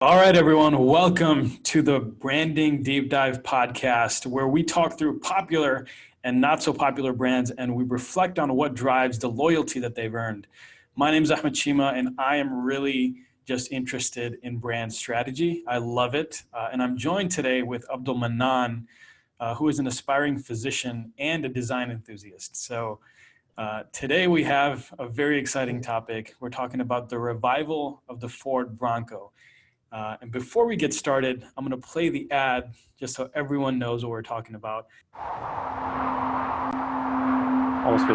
All right, everyone, welcome to the Branding Deep Dive podcast, where we talk through popular and not so popular brands and we reflect on what drives the loyalty that they've earned. My name is Ahmed Cheema, and I am really just interested in brand strategy. I love it. And I'm joined today with Abdul Mannan, who is an aspiring physician and a design enthusiast. So today we have a very exciting topic. We're talking about the revival of the Ford Bronco. And before we get started, I'm going to play the ad just so everyone knows what we're talking about.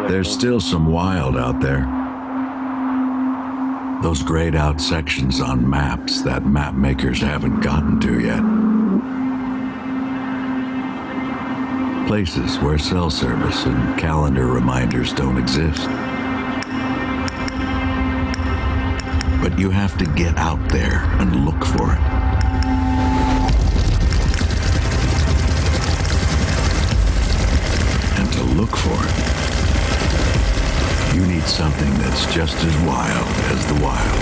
There's still some wild out there. Those grayed out sections on maps that map makers haven't gotten to yet. Places where cell service and calendar reminders don't exist. But you have to get out there and look for it. And to look for it, you need something that's just as wild as the wild.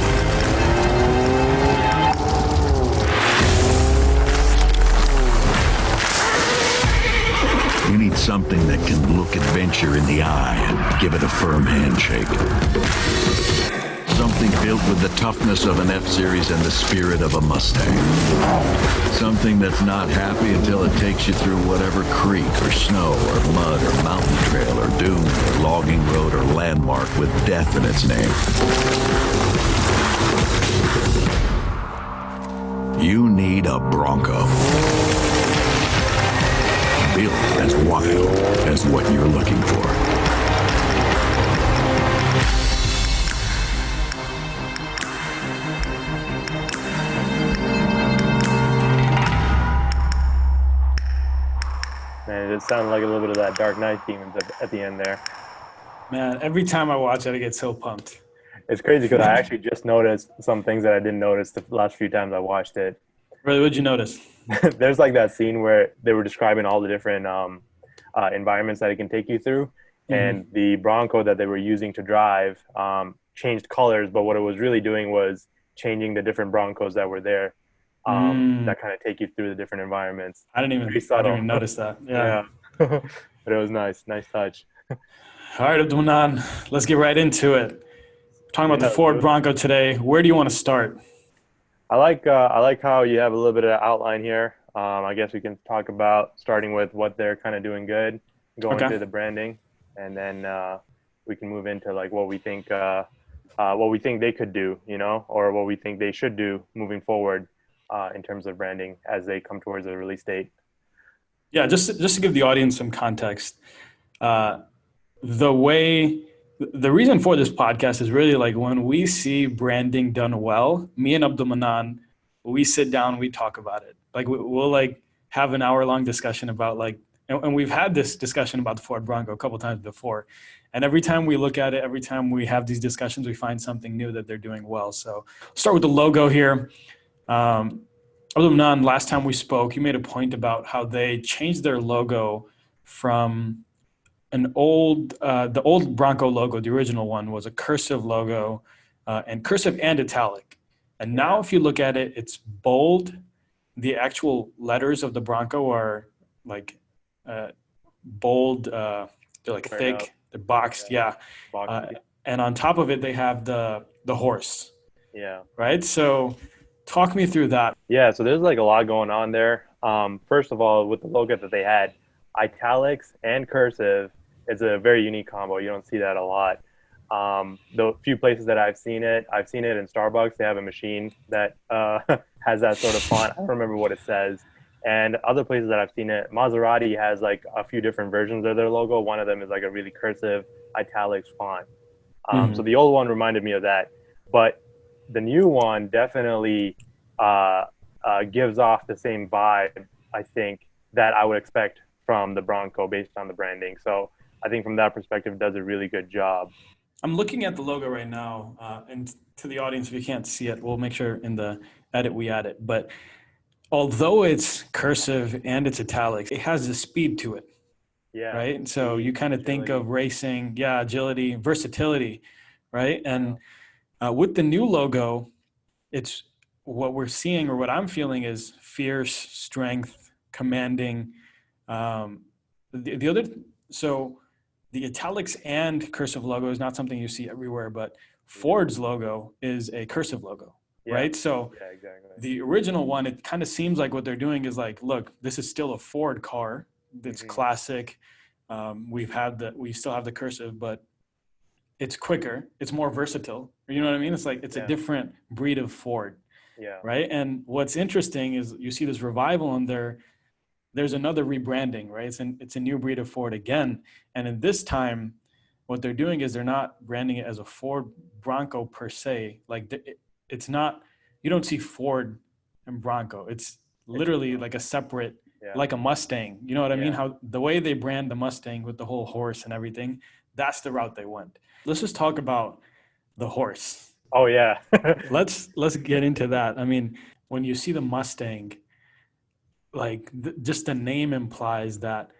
You need something that can look adventure in the eye and give it a firm handshake. Something built with the toughness of an F-Series and the spirit of a Mustang. Something that's not happy until it takes you through whatever creek or snow or mud or mountain trail or dune or logging road or landmark with death in its name. You need a Bronco. Built as wild as what you're looking for. Man, it sounded like a little bit of that Dark Knight theme at the end there. Man, every time I watch it, I get so pumped. It's crazy because I actually just noticed some things that I didn't notice the last few times I watched it. Really, what'd you notice? There's like that scene where they were describing all the different environments that it can take you through. Mm-hmm. And the Bronco that they were using to drive changed colors, but what it was really doing was changing the different Broncos that were there. That kind of take you through the different environments. I didn't even notice that. Yeah. But it was nice touch. All right, Abdul Mannan, let's get right into it. We're talking about the Ford Bronco today. Where do you want to start? I like how you have a little bit of outline here. I guess we can talk about starting with what they're kind of doing good, going through the branding, and then we can move into like what we think they could do, or what we think they should do moving forward. In terms of branding as they come towards a release date. Yeah, just to give the audience some context, the reason for this podcast is really like when we see branding done well, me and Abdul Mannan, we sit down, we talk about it. Like we'll like have an hour-long discussion about like, and we've had this discussion about the Ford Bronco a couple times before. And every time we look at it, every time we have these discussions, we find something new that they're doing well. So start with the logo here. Abdul Mannan, last time we spoke, you made a point about how they changed their logo from the old Bronco logo. The original one was a cursive logo, and cursive and italic. And now if you look at it, it's bold. The actual letters of the Bronco are like bold. They're like thick. They're boxed. Yeah. And on top of it, they have the horse. Yeah. Right. So talk me through that. Yeah, so there's like a lot going on there. First of all, with the logo that they had, italics and cursive is a very unique combo. You don't see that a lot. The few places that I've seen it in Starbucks. They have a machine that has that sort of font. I don't remember what it says. And other places that I've seen it, Maserati has like a few different versions of their logo. One of them is like a really cursive italics font. So the old one reminded me of that. But the new one definitely gives off the same vibe, I think, that I would expect from the Bronco based on the branding. So I think from that perspective, it does a really good job. I'm looking at the logo right now, and to the audience, if you can't see it, we'll make sure in the edit we add it. But although it's cursive and it's italics, it has a speed to it. Yeah. Right. So you kind of think of racing, agility, versatility, right? And with the new logo, it's what we're seeing, or what I'm feeling, is fierce, strength, commanding. Um, the other, so the italics and cursive logo is not something you see everywhere, but Ford's logo is a cursive logo, Yeah. right? So Yeah, exactly. the original one, it kind of seems like what they're doing is like, look, this is still a Ford car. It's classic. We still have the cursive, but it's quicker. It's more versatile. You know what I mean? It's like, it's a Yeah. different breed of Ford, Yeah. right? And what's interesting is you see this revival, and there's another rebranding, right? It's a new breed of Ford again. And in this time, what they're doing is they're not branding it as a Ford Bronco per se. Like it's not, you don't see Ford and Bronco. It's It's literally like a separate, yeah. like a Mustang. You know what I mean? Yeah. How the way they brand the Mustang with the whole horse and everything, that's the route they went. Let's just talk about the horse. Oh yeah. Let's get into that. I mean, when you see the Mustang, like just the name implies that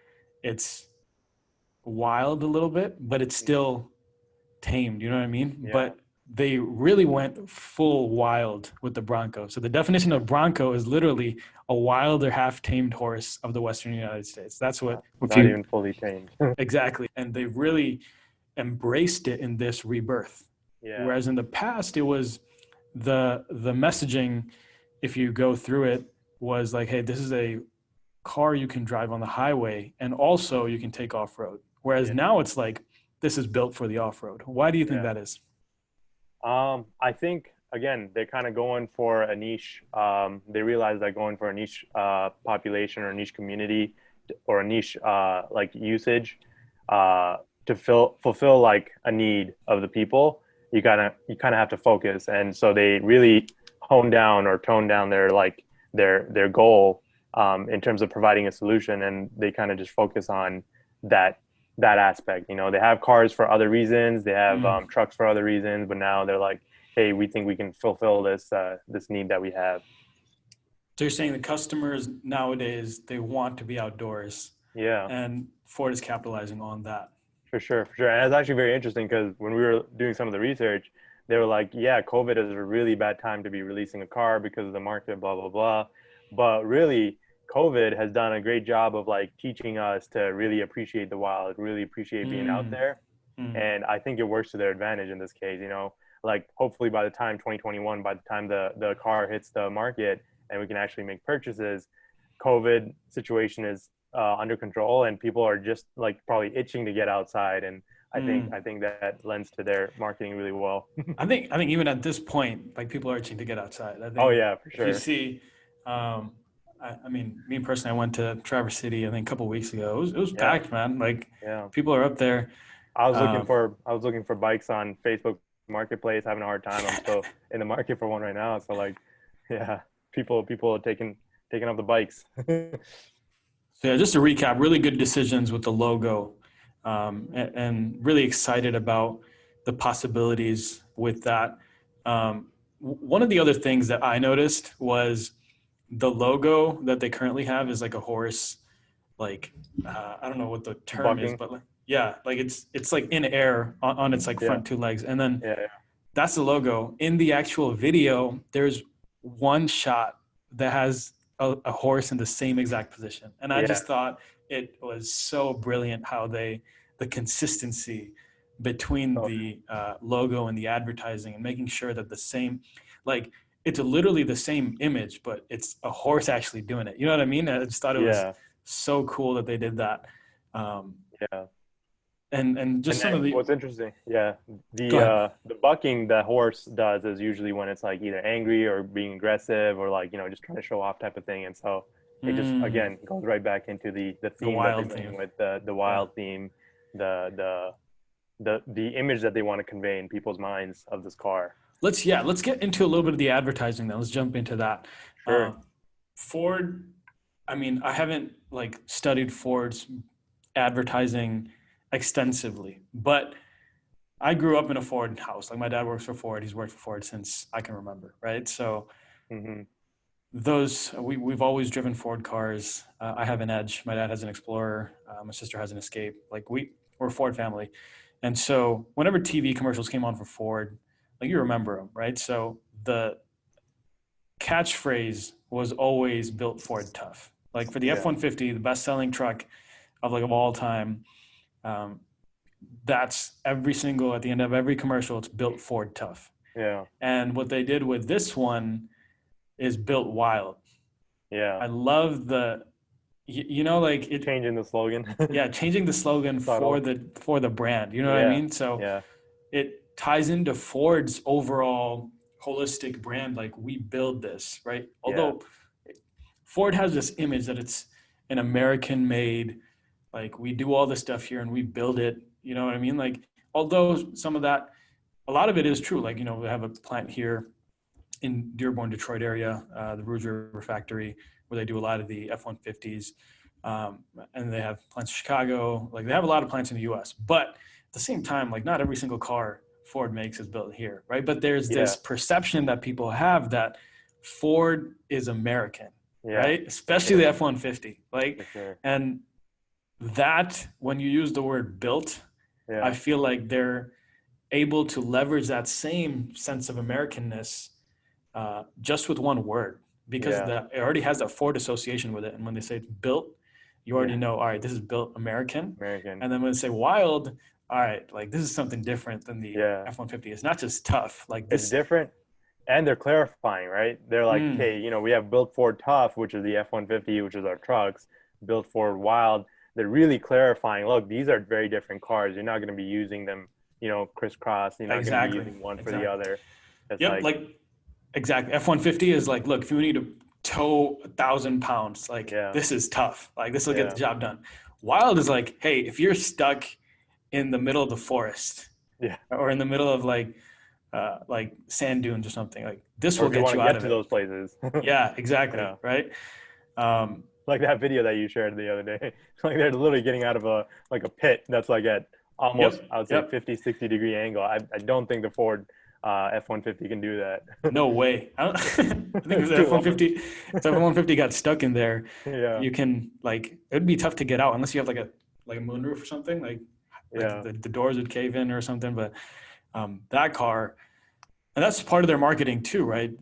it's wild a little bit, but it's still tamed. You know what I mean? Yeah. But they really went full wild with the Bronco. So the definition of Bronco is literally a wild or half tamed horse of the Western United States. That's what, if Not you, even fully tamed. exactly. And they really embraced it in this rebirth. Yeah. Whereas in the past, it was the messaging, if you go through it, was like, hey, this is a car you can drive on the highway, and also you can take off road. Whereas Yeah. now it's like, this is built for the off road. Why do you think Yeah. that is? I think again they're kind of going for a niche. They realize that going for a niche population or a niche community or a niche like usage to fulfill like a need of the people, you kind of have to focus, and so they really hone down or tone down their goal in terms of providing a solution, and they kind of just focus on that aspect. They have cars for other reasons, they have Mm. trucks for other reasons, but now they're like, hey, we think we can fulfill this need that we have. So you're saying the customers nowadays, they want to be outdoors, Yeah, and Ford is capitalizing on that. for sure. And it's actually very interesting because when we were doing some of the research, they were like, yeah, COVID is a really bad time to be releasing a car because of the market, blah blah blah. But really, COVID has done a great job of like teaching us to really appreciate the wild, really appreciate being out Mm. there. Mm. And I think it works to their advantage in this case. Like hopefully by the time 2021, by the time the car hits the market and we can actually make purchases, COVID situation is under control, and people are just like probably itching to get outside. And I think Mm. I think that lends to their marketing really well. I think even at this point, like, people are itching to get outside. I Oh think yeah, for if you sure. see, um, I mean, me personally, I went to Traverse City, I think a couple weeks ago. It was Yeah, packed, man. Like, yeah. people are up there. Um, I was looking for bikes on Facebook Marketplace, having a hard time. I'm still in the market for one right now. So like, yeah, people are taking up the bikes. so yeah, just to recap, really good decisions with the logo, and really excited about the possibilities with that. One of the other things that I noticed was the logo that they currently have is like a horse, like, I don't know what the term is, Bucking. but like, yeah, like it's like in air on its like Yeah, front two legs, and then yeah, that's the logo. In the actual video, there's one shot that has a horse in the same exact position, and I yeah. just thought it was so brilliant how the consistency between Oh, the logo and the advertising, and making sure that the same, like, it's literally the same image, but it's a horse actually doing it. You know what I mean? I just thought it was yeah, so cool that they did that. Um, yeah. and just And some then of the, what's interesting, yeah, go ahead. the bucking the horse does is usually when it's like either angry or being aggressive or like just trying to show off type of thing. And so it just Mm, again goes right back into the the theme that they're wild going theme. with, the Yeah. wild theme, the image that they want to convey in people's minds of this car. Let's get into a little bit of the advertising then. Let's jump into that. Uh, Sure. Ford, I mean, I haven't like studied Ford's advertising extensively, but I grew up in a Ford house. Like, my dad works for Ford. He's worked for Ford since I can remember, right? So Hmm. we've always driven Ford cars. I have an Edge. My dad has an Explorer. My sister has an Escape. Like, we're a Ford family, and so whenever TV commercials came on for Ford, like, you remember them, right? So catchphrase was always built Ford tough. Like for the Yeah. F-150, the best-selling truck of all time, that's every single, at the end of every commercial, it's built Ford tough. Yeah. And what they did with this one is built wild. Yeah. I love like it, Changing the slogan. yeah, changing the slogan Subtle. for the brand. You know what I Yeah. mean? So Yeah. it ties into Ford's overall holistic brand. Like, we build this, right? Although Ford has this image that it's an American made, like we do all this stuff here and we build it. You know what I mean? Like, although some of that, a lot of it is true. Like, we have a plant here in Dearborn, Detroit area, the Rouge River factory, where they do a lot of the F-150s. And they have plants in Chicago. Like, they have a lot of plants in the US, but at the same time, like, not every single car Ford makes is built here, right? But there's this perception that people have that Ford is American, right? Especially the F-150. Like, and that, when you use the word built, I feel like they're able to leverage that same sense of Americanness just with one word, because it already has that Ford association with it. And when they say it's built, you already know, all right, this is built American. And then when they say wild, all right, like, this is something different than the F-150. It's not just tough. Like, this, it's different. And they're clarifying, right? They're like, hey, we have built Ford tough, which is the F-150, which is our trucks, built Ford wild. They're really clarifying, look, these are very different cars. You're not going to be using them, crisscross. You're not going to be using one for the other. It's exactly. F-150 is like, look, if you need to tow 1,000 pounds, like, this is tough. Like, this will get the job done. Wild is like, hey, if you're stuck in the middle of the forest, or in the middle of like sand dunes or something, like, this will get you out of it. Those places. Yeah, exactly. Right. Like that video that you shared the other day. Like, they're literally getting out of a pit that's like at almost, I would say, 50, 60 degree angle. I don't think the Ford F-150 can do that. No way. I think if the F-150 got stuck in there, you can, like, it'd be tough to get out unless you have like a moonroof or something. Like the doors would cave in or something. But that car, and that's part of their marketing too, right?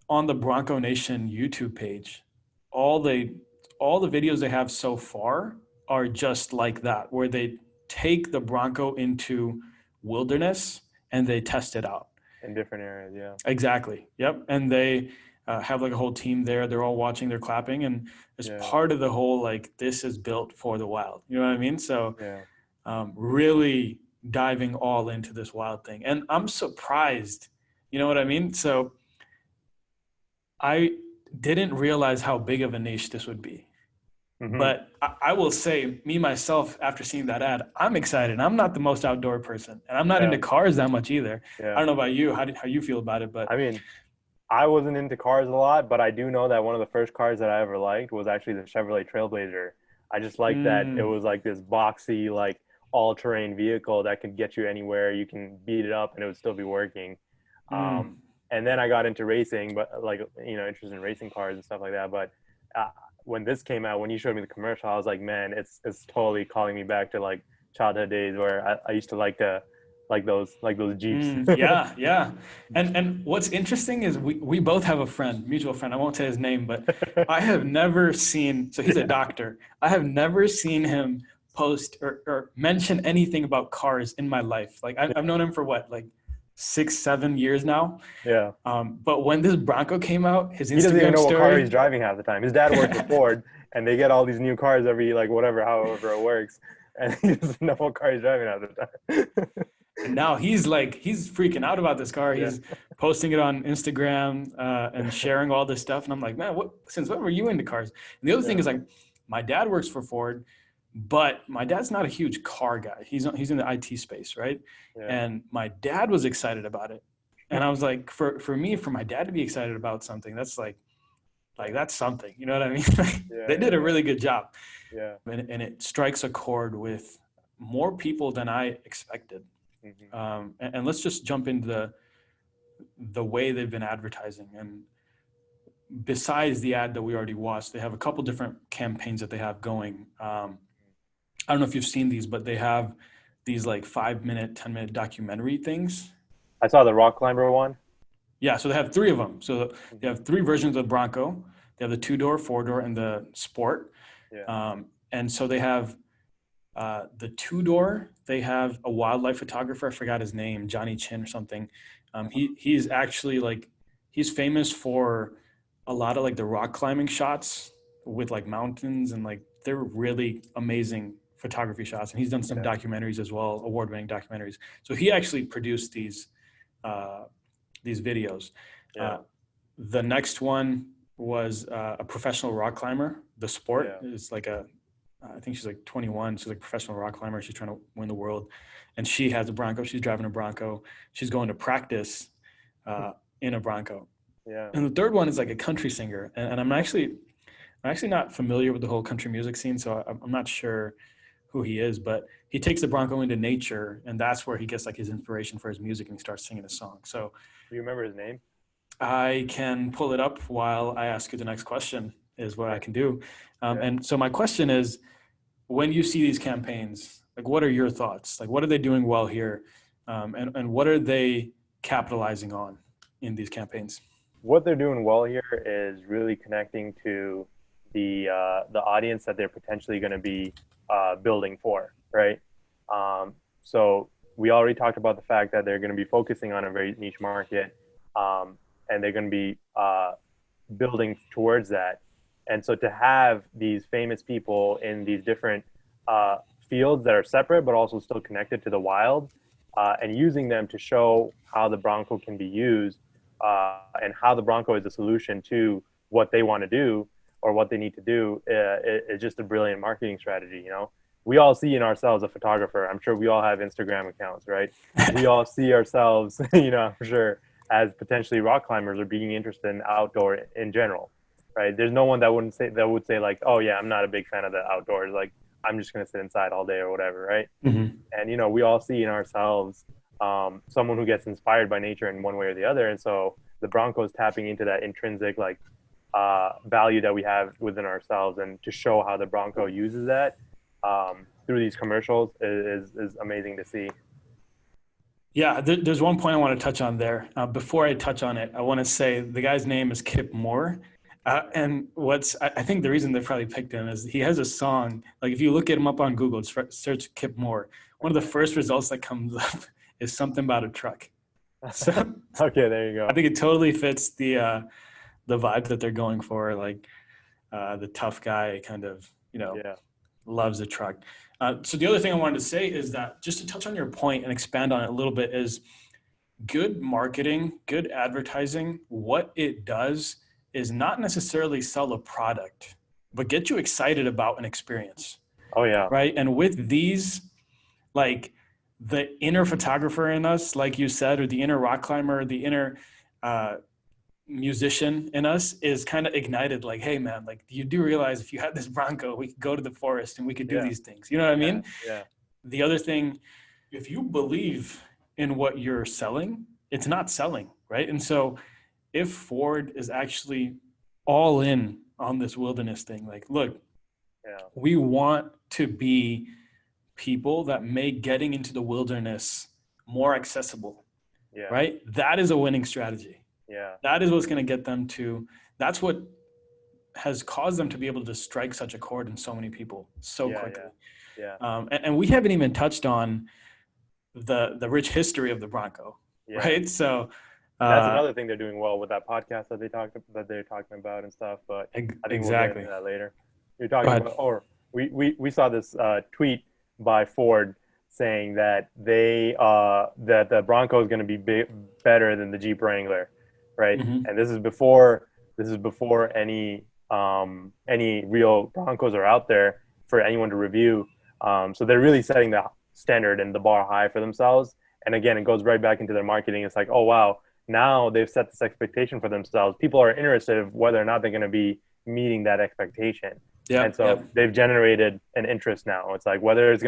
On the Bronco Nation YouTube page, all the videos they have so far are just like that, where they take the Bronco into wilderness and they test it out in different areas. Yeah, exactly. Yep. And they have like a whole team there. They're all watching, they're clapping, and it's part of the whole, like, this is built for the wild. You know what I mean? So really diving all into this wild thing. And I'm surprised, you know what I mean? So I didn't realize how big of a niche this would be. But I will say, me, myself, after seeing that ad, I'm excited. I'm not the most outdoor person, and I'm not into cars that much either. I don't know about you, how you feel about it, but I mean, I wasn't into cars a lot, but I do know that one of the first cars that I ever liked was actually the Chevrolet Trailblazer. I just liked that it was like this boxy, like, all-terrain vehicle that could get you anywhere. You can beat it up and it would still be working. And then I got into racing, but interested in racing cars and stuff like that. But when this came out, when you showed me the commercial, I was like, man, it's totally calling me back to like childhood days where I used to like those Jeeps. Yeah. And what's interesting is we both have a mutual friend. I won't say his name, but I have never seen, so he's a doctor. I have never seen him post or mention anything about cars in my life. Like, I've known him for what, like 6-7 years now. But when this Bronco came out, his Instagram he doesn't even know story, what car he's driving half the time. His dad works for Ford, and they get all these new cars every, however it works, and he doesn't know what car he's driving half the time. And now he's freaking out about this car. He's posting it on Instagram and sharing all this stuff. And I'm like, man, since when were you into cars? And the other thing is, like, my dad works for Ford, but my dad's not a huge car guy. He's in the IT space, right? And my dad was excited about it. And I was like, for my dad to be excited about something, that's like that's something. You know what I mean? They did a really good job. And it strikes a chord with more people than I expected. And let's just jump into the way they've been advertising. And besides the ad that we already watched, they have a couple different campaigns that they have going. I don't know if you've seen these, but they have these like 5-minute, 10-minute documentary things. I saw the rock climber one. Yeah, so they have three of them. So they have three versions of Bronco. They have the two-door, four-door, and the Sport. Yeah. And so they have the two-door. They have a wildlife photographer. I forgot his name, Johnny Chin or something. He's actually like he's famous for a lot of like the rock climbing shots with like mountains and like they're really amazing photography shots. And he's done some documentaries as well, award-winning documentaries. So he actually produced these videos. Yeah. The next one was a professional rock climber. The Sport is like I think she's like 21. She's like a professional rock climber. She's trying to win the world. And she has a Bronco. She's driving a Bronco. She's going to practice in a Bronco. Yeah. And the third one is like a country singer. And I'm actually not familiar with the whole country music scene. So I'm not sure who he is, but he takes the Bronco into nature, and that's where he gets like his inspiration for his music, and he starts singing a song. So Do you remember his name? I can pull it up while I ask you the next question is what I can do. And so my question is, when you see these campaigns, like what are your thoughts? Like what are they doing well here? And what are they capitalizing on in these campaigns? What they're doing well here is really connecting to the audience that they're potentially going to be building for, right? So we already talked about the fact that they're going to be focusing on a very niche market, and they're going to be building towards that. And so to have these famous people in these different fields that are separate but also still connected to the wild, and using them to show how the Bronco can be used, and how the Bronco is a solution to what they want to do or what they need to do, is just a brilliant marketing strategy. You know, we all see in ourselves a photographer. I'm sure we all have Instagram accounts, right? We all see ourselves, I'm sure, as potentially rock climbers or being interested in outdoor in general, right? There's no one that would say like, oh yeah, I'm not a big fan of the outdoors. Like I'm just going to sit inside all day or whatever, right? Mm-hmm. And we all see in ourselves someone who gets inspired by nature in one way or the other. And so the Bronco is tapping into that intrinsic value that we have within ourselves, and to show how the Bronco uses that through these commercials is amazing to see. Yeah, there's one point I want to touch on there. Before I touch on it, I want to say the guy's name is Kip Moore. And I think the reason they probably picked him is he has a song. Like if you look at him up on Google, search Kip Moore. One of the first results that comes up is something about a truck. So Okay, there you go. I think it totally fits the vibe that they're going for, like the tough guy kind of, loves a truck. So the other thing I wanted to say is that, just to touch on your point and expand on it a little bit, is good marketing, good advertising, what it does is not necessarily sell a product, but get you excited about an experience. Oh yeah. Right. And with these, like the inner photographer in us, like you said, or the inner rock climber, the inner musician in us is kind of ignited, like, hey man, like you do realize if you had this Bronco, we could go to the forest and we could do these things. You know what I mean? Yeah. The other thing, if you believe in what you're selling, it's not selling, right? And so if Ford is actually all in on this wilderness thing, like, look, we want to be people that make getting into the wilderness more accessible, right? That is a winning strategy. Yeah. That is what's going to get them to, that's what has caused them to be able to strike such a chord in so many people so quickly. Yeah. And we haven't even touched on the rich history of the Bronco, right? So that's another thing they're doing well with that podcast that they're talking about and stuff. But I think we'll get into that later. You're talking about, or we saw this tweet by Ford saying that that the Bronco is going to be better than the Jeep Wrangler. Right. Mm-hmm. And this is before any real Broncos are out there for anyone to review. So they're really setting the standard and the bar high for themselves. And again, it goes right back into their marketing. It's like, oh wow, now they've set this expectation for themselves. People are interested in whether or not they're going to be meeting that expectation. Yeah. And so they've generated an interest now. It's like whether it's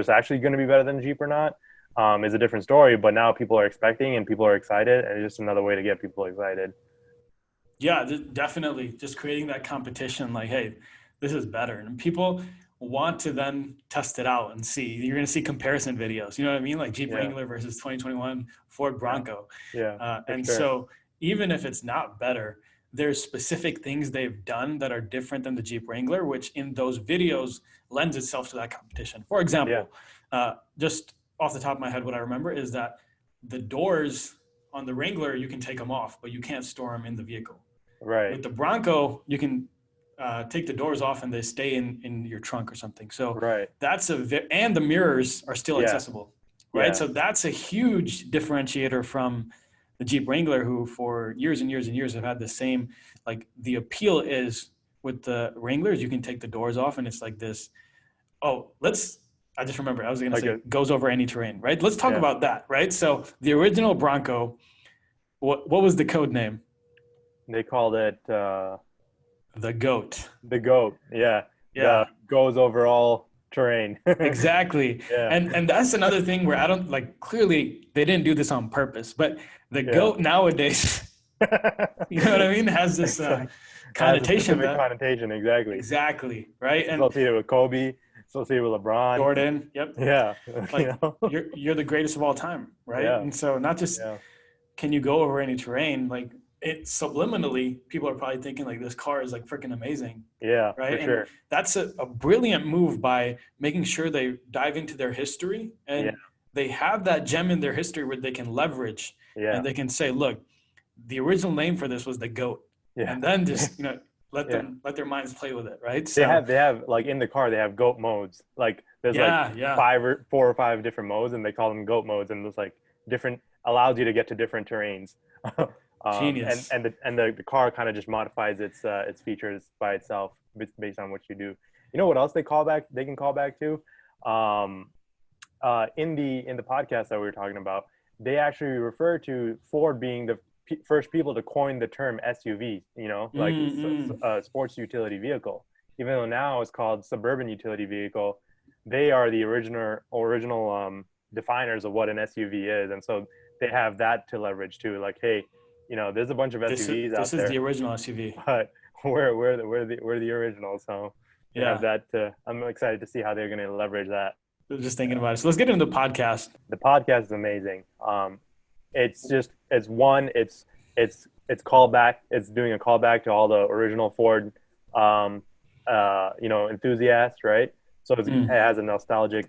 actually going to be better than Jeep or not, is a different story, but now people are expecting and people are excited, and it's just another way to get people excited. Yeah, definitely. Just creating that competition, like, hey, this is better. And people, want to then test it out and see. You're going to see comparison videos. You know what I mean? Like Jeep Yeah. Wrangler versus 2021 Ford Bronco. Yeah. And sure. so even if it's not better, there's specific things they've done that are different than the Jeep Wrangler, which in those videos lends itself to that competition. For example, just off the top of my head, what I remember is that the doors on the Wrangler, you can take them off, but you can't store them in the vehicle. Right. With the Bronco, you can take the doors off and they stay in your trunk or something. So Right. that's and the mirrors are still accessible, right? Yeah. So that's a huge differentiator from the Jeep Wrangler, who for years and years and years have had the same, like the appeal is with the Wranglers, you can take the doors off and it's like this, I just remember, I was going to say goes over any terrain, right? Let's talk about that, right? So the original Bronco, what was the code name? They called it the GOAT. The GOAT, yeah. Goes over all terrain. Exactly. Yeah. And that's another thing where I don't, like, clearly they didn't do this on purpose, but the GOAT nowadays, you know what I mean, has this connotation. Connotation, exactly. Exactly, right? And associated with Kobe, associated with LeBron. Jordan, yep. Yeah. Like, you're the greatest of all time, right? Yeah. And so not just can you go over any terrain, like, it subliminally, people are probably thinking like this car is like freaking amazing. Yeah, right. For sure. And that's a brilliant move by making sure they dive into their history and they have that gem in their history where they can leverage and they can say, look, the original name for this was the GOAT. Yeah. And then just, let their minds play with it. Right. So they have like in the car, they have GOAT modes. Like there's four or five different modes and they call them GOAT modes. And it's like different, allows you to get to different terrains. Genius. And the car kind of just modifies its features by itself based on what you do. You know what else they can call back to? In the podcast that we were talking about, they actually refer to Ford being the first people to coin the term SUV, like sports utility vehicle. Even though now it's called suburban utility vehicle, they are the original definers of what an SUV is. And so they have that to leverage too. Like, hey, there's a bunch of SUVs out there. This is the original SUV. But we're the original. So you have that. I'm excited to see how they're going to leverage that. Just thinking about it. So let's get into the podcast. The podcast is amazing. It's callback. It's doing a callback to all the original Ford, enthusiasts, right? So it has a nostalgic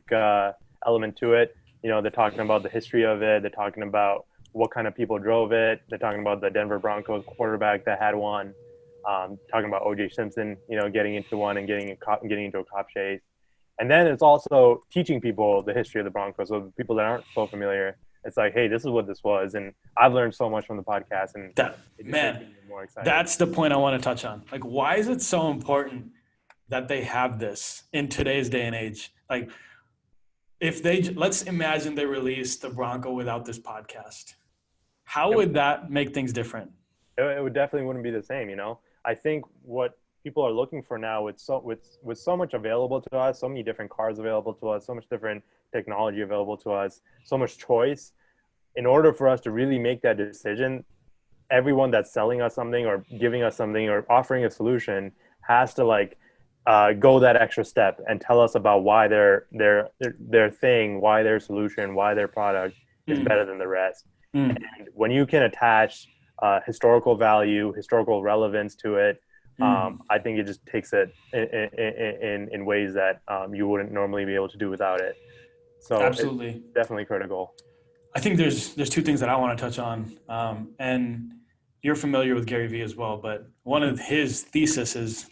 element to it. They're talking about the history of it. They're talking about what kind of people drove it. They're talking about the Denver Broncos quarterback that had one. Talking about O.J. Simpson, getting into one and getting into a cop chase. And then it's also teaching people the history of the Broncos. So the people that aren't so familiar, it's like, hey, this is what this was. And I've learned so much from the podcast. And more excited. That's the point I want to touch on. Like, why is it so important that they have this in today's day and age? Like, let's imagine they released the Bronco without this podcast. How would that make things different? It would definitely wouldn't be the same. I think what people are looking for now with so much available to us, so many different cars available to us, so much different technology available to us, so much choice. In order for us to really make that decision, everyone that's selling us something or giving us something or offering a solution has to go that extra step and tell us about why their thing, why their solution, why their product is better than the rest. And when you can attach historical value, historical relevance to it, I think it just takes it in ways that you wouldn't normally be able to do without it. So absolutely, it's definitely critical. I think there's two things that I want to touch on, and you're familiar with Gary Vee as well. But one of his theses,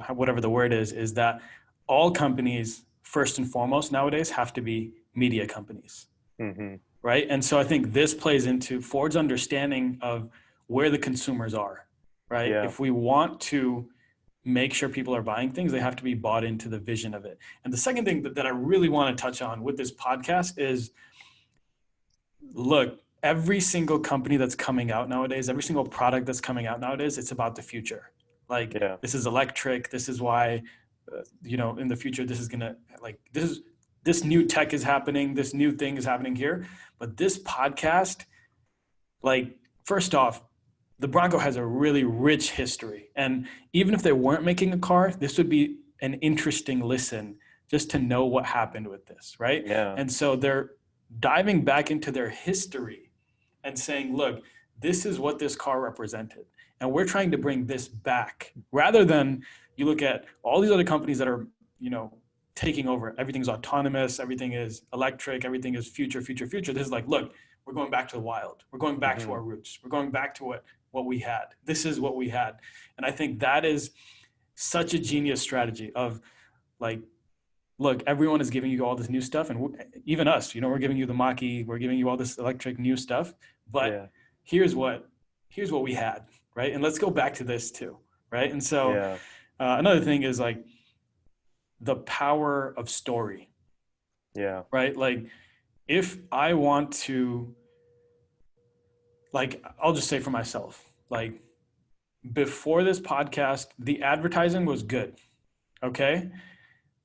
whatever the word is that all companies, first and foremost nowadays, have to be media companies. Mm-hmm. Right. And so I think this plays into Ford's understanding of where the consumers are. Right. Yeah. If we want to make sure people are buying things, they have to be bought into the vision of it. And the second thing that I really want to touch on with this podcast is, look, every single company that's coming out nowadays, every single product that's coming out nowadays, it's about the future. Like, this is electric. This is why, in the future, this is going to this new tech is happening. This new thing is happening here. But this podcast, first off, the Bronco has a really rich history. And even if they weren't making a car, this would be an interesting listen just to know what happened with this, right? Yeah. And so they're diving back into their history and saying, look, this is what this car represented. And we're trying to bring this back, rather than you look at all these other companies that are, taking over. Everything's autonomous, everything is electric, everything is future. This is like, look, we're going back to the wild. We're going back to our roots. We're going back to what we had. This is what we had. And I think that is such a genius strategy of like, look, everyone is giving you all this new stuff, and even us, we're giving you the Mach-E, we're giving you all this electric new stuff, but here's what we had, right? And let's go back to this too, right? And so another thing is like the power of story. Yeah. Right? Like if I want to, like, I'll just say for myself, like before this podcast, the advertising was good. Okay.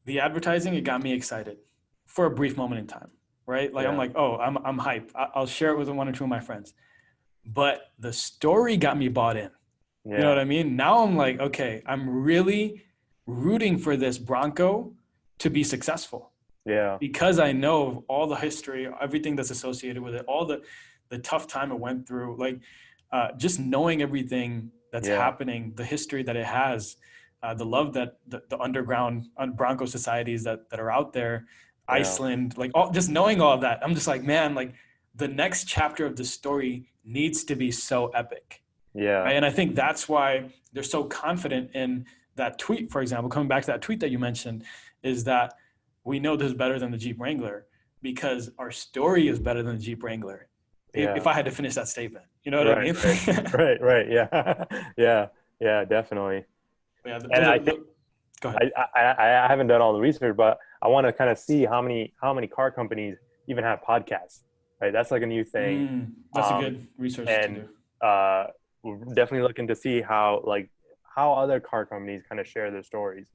The advertising, it got me excited for a brief moment in time, right? Like I'm like, oh, I'm hype. I'll share it with one or two of my friends. But the story got me bought in. Yeah. You know what I mean? Now I'm like, okay, I'm really rooting for this Bronco to be successful. Yeah. Because I know of all the history, everything that's associated with it, all the tough time it went through, like just knowing everything that's happening, the history that it has, the love that the underground Bronco societies that are out there, Iceland, like just knowing all of that, I'm just like, man, like the next chapter of the story needs to be so epic. Yeah. Right? And I think that's why they're so confident in that tweet, for example, coming back to that tweet that you mentioned, is that we know this is better than the Jeep Wrangler because our story is better than the Jeep Wrangler. Yeah. If I had to finish that statement, you know what I mean? Right. Yeah. Yeah, definitely. Yeah, and I think, go ahead. I haven't done all the research, but I want to kind of see how many car companies even have podcasts, right? That's like a new thing. That's a good research to do. We're definitely looking to see how other car companies kind of share their stories.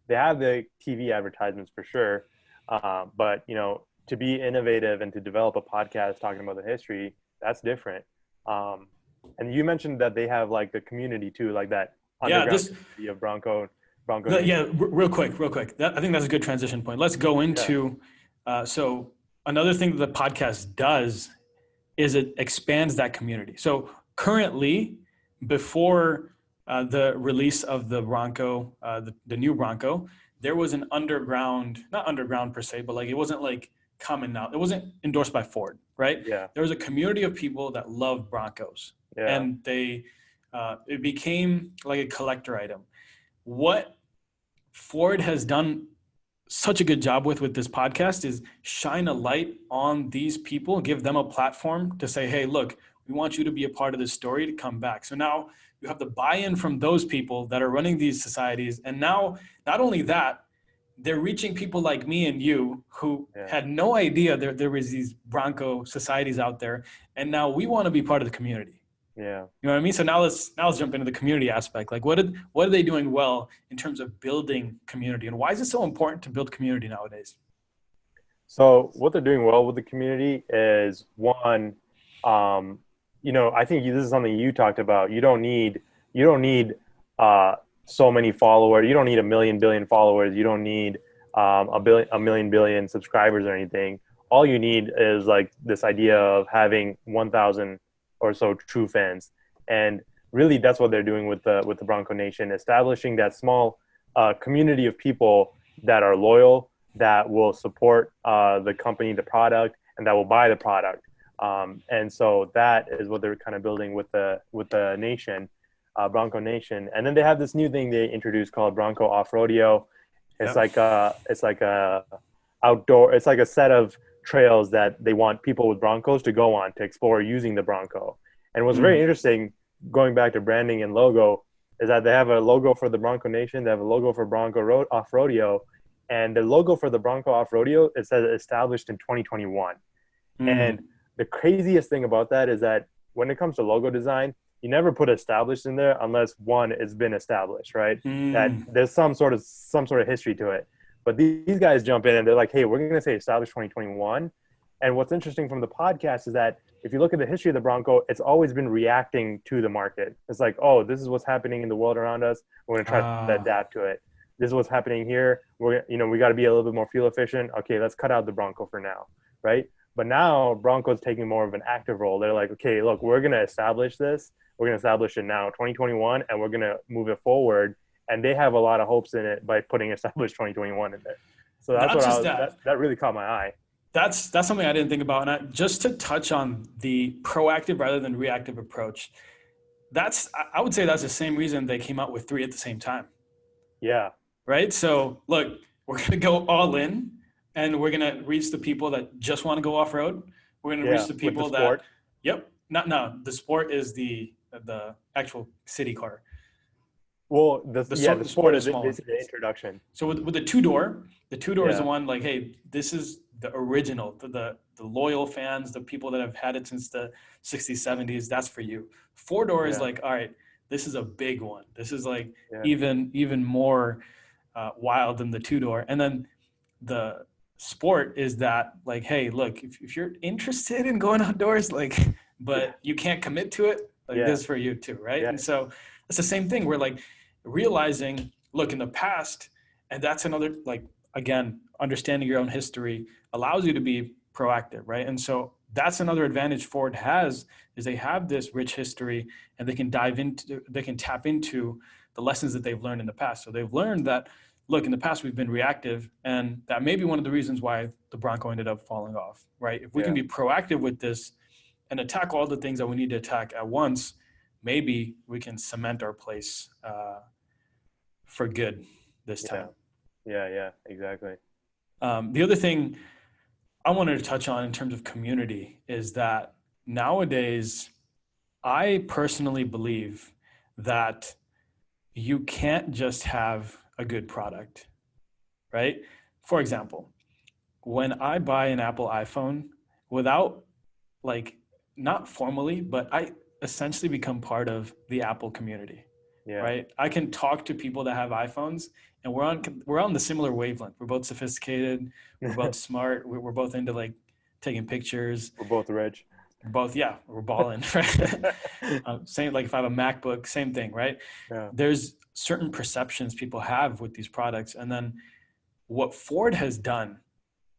They have the TV advertisements for sure, but to be innovative and to develop a podcast talking about the history, that's different. And you mentioned that they have like the community too, like that underground community of Bronco. Real quick. I think that's a good transition point. Let's go into. So another thing that the podcast does is it expands that community. So currently, before the release of the Bronco, the new Bronco, there was an underground, not underground per se, but like it wasn't like coming out. It wasn't endorsed by Ford, right? Yeah. There was a community of people that loved Broncos, and it became like a collector item. What Ford has done such a good job with this podcast is shine a light on these people, give them a platform to say, hey, look, we want you to be a part of this story to come back. So now you have the buy-in from those people that are running these societies. And now, not only that, they're reaching people like me and you who had no idea there was these Bronco societies out there. And now we want to be part of the community. Yeah. You know what I mean? So now let's jump into the community aspect. Like what are they doing well in terms of building community? And why is it so important to build community nowadays? So what they're doing well with the community is one, I think this is something you talked about. You don't need so many followers. You don't need a million billion followers. You don't need a million billion subscribers or anything. All you need is like this idea of having 1,000 or so true fans, and really that's what they're doing with the Bronco Nation, establishing that small community of people that are loyal, that will support the company, the product, and that will buy the product. And so that is what they're kind of building with the nation, Bronco Nation. And then they have this new thing they introduced called Bronco Off-Rodeo. It's like a outdoor, it's like a set of trails that they want people with Broncos to go on to explore using the Bronco. And what's very interesting, going back to branding and logo, is that they have a logo for the Bronco Nation, they have a logo for Bronco Off-Rodeo, and the logo for the Bronco Off-Rodeo, it says established in 2021. And the craziest thing about that is that when it comes to logo design, you never put established in there unless one, it's been established, right? That there's some sort of history to it. But these guys jump in and they're like, hey, we're going to say established 2021. And what's interesting from the podcast is that if you look at the history of the Bronco, it's always been reacting to the market. It's like, oh, this is what's happening in the world around us. We're going to try to adapt to it. this is what's happening here. We got to be a little bit more fuel efficient. Okay, let's cut out the Bronco for now, right? But now Bronco's taking more of an active role. They're like, okay, look, we're going to establish this. We're going to establish it now, 2021, and we're going to move it forward. And they have a lot of hopes in it by putting established 2021 in there. So that's Not just that really caught my eye. That's something I didn't think about. And just to touch on the proactive rather than reactive approach, I would say that's the same reason they came out with 3 at the same time. Yeah. Right. So look, we're going to go all in, and we're going to reach the people that just want to go off road. We're going to reach the people that, yep. No, the Sport is the actual city car. Well, the Sport is the introduction. So with the two-door is the one like, hey, this is the original, the loyal fans, the people that have had it since the 60s, 70s. That's for you. 4-door is like, all right, this is a big one. This is like even more wild than the 2-door. And then the Sport is that like, hey, look, if you're interested in going outdoors, like, but you can't commit to it, like this is for you too, right? And so it's the same thing. We're like realizing, look, in the past, and that's another, like, again, understanding your own history allows you to be proactive, right? And so that's another advantage Ford has, is they have this rich history, and they can tap into the lessons that they've learned in the past. So they've learned that, look, in the past we've been reactive, and that may be one of the reasons why the Bronco ended up falling off, right? If we can be proactive with this and attack all the things that we need to attack at once, maybe we can cement our place for good this time. Yeah, exactly. The other thing I wanted to touch on in terms of community is that nowadays, I personally believe that you can't just have a good product, right? For example, when I buy an Apple iPhone, without, like, not formally, but I essentially become part of the Apple community, right? I can talk to people that have iPhones, and we're on the similar wavelength. We're both sophisticated, we're both smart, we're both into like taking pictures. We're both rich. We're balling, right? Same, like if I have a MacBook, same thing, right? Yeah. There's certain perceptions people have with these products. And then what Ford has done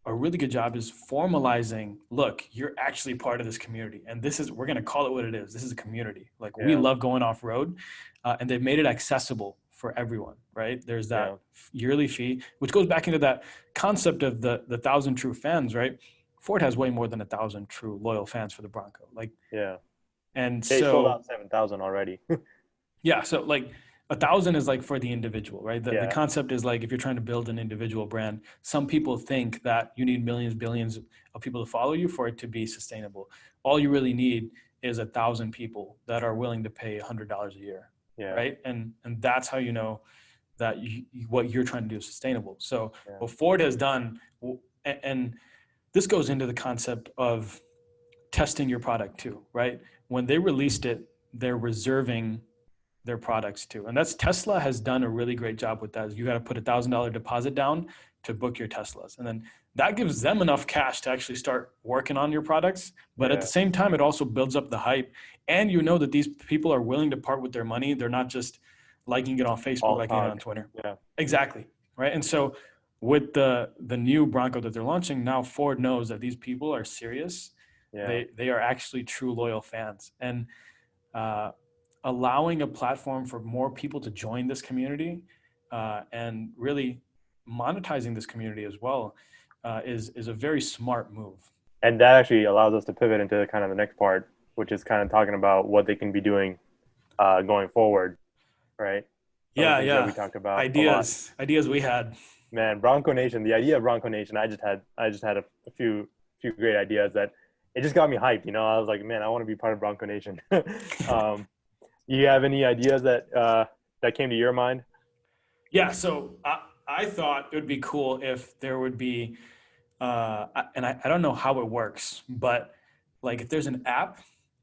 a really good job is formalizing, look, you're actually part of this community. And we're going to call it what it is. This is a community. Like, we love going off road, and they've made it accessible for everyone, right? There's that yearly fee, which goes back into that concept of the 1,000 true fans, right? Ford has way more than 1,000 true loyal fans for the Bronco. Like, and they sold out 7,000 already. So like 1,000 is like for the individual, right? The concept is like, if you're trying to build an individual brand, some people think that you need millions, billions of people to follow you for it to be sustainable. All you really need is 1,000 people that are willing to pay $100 a year, right? And that's how you know that what you're trying to do is sustainable. So what Ford has done, and this goes into the concept of testing your product too, right? When they released it, they're reserving their products too. And that's, Tesla has done a really great job with that. You got to put $1,000 deposit down to book your Teslas. And then that gives them enough cash to actually start working on your products. But at the same time, it also builds up the hype. And you know that these people are willing to part with their money. They're not just liking it on Facebook, liking it on Twitter. Yeah, exactly. Right. And so with the new Bronco that they're launching, now Ford knows that these people are serious. They are actually true loyal fans. And allowing a platform for more people to join this community and really monetizing this community as well is a very smart move. And that actually allows us to pivot into kind of the next part, which is kind of talking about what they can be doing going forward, right? That we talked about ideas we had. Man, Bronco Nation, the idea of Bronco Nation, I just had a few great ideas that it just got me hyped. You know, I was like, man, I want to be part of Bronco Nation. You have any ideas that came to your mind? Yeah, so I thought it would be cool if there would be, and I don't know how it works, but like if there's an app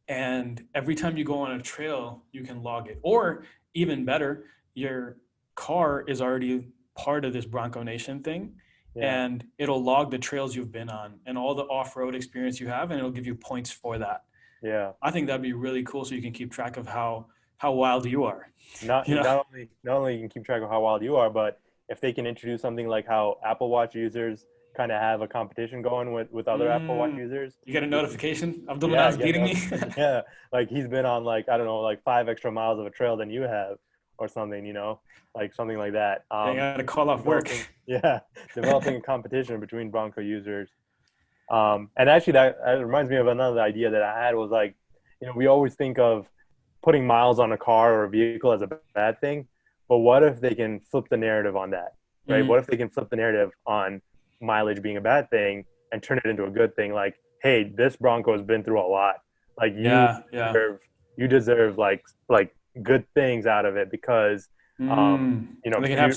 and every time you go on a trail, you can log it. Or even better, your car is already part of this Bronco Nation thing, and it'll log the trails you've been on and all the off-road experience you have, and it'll give you points for that. Yeah, I think that'd be really cool, so you can keep track of how wild you are. Not only you can keep track of how wild you are, but if they can introduce something like how Apple Watch users kind of have a competition going with other Apple Watch users. You get a notification. Abdul Yeah, Mannan's beating me. yeah, like he's been on like, I don't know, like 5 extra miles of a trail than you have, or something, like something like that. I got to call off work. Yeah, developing a competition between Bronco users. And actually, that reminds me of another idea that I had was like, we always think of putting miles on a car or a vehicle as a bad thing, but what if they can flip the narrative on that, right? What if they can flip the narrative on mileage being a bad thing and turn it into a good thing? Like, hey, this Bronco has been through a lot. Like you deserve like good things out of it because they can have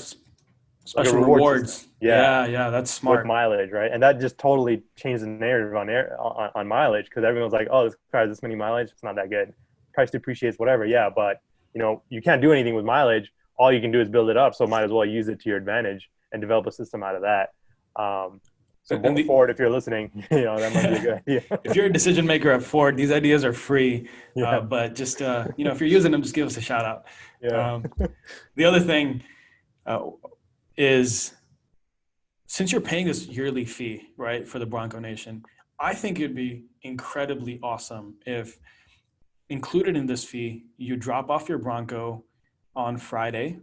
special like rewards. Yeah, that's smart. With mileage, right? And that just totally changed the narrative on mileage, because everyone's like, oh, this car has this many mileage, it's not that good. Price depreciates, whatever. Yeah, but you can't do anything with mileage. All you can do is build it up, so might as well use it to your advantage and develop a system out of that. So Ford, if you're listening, that might be a good idea. If you're a decision maker at Ford, these ideas are free. But just if you're using them, just give us a shout out. Yeah. The other thing is, since you're paying this yearly fee, right, for the Bronco Nation, I think it'd be incredibly awesome if included in this fee, you drop off your Bronco on Friday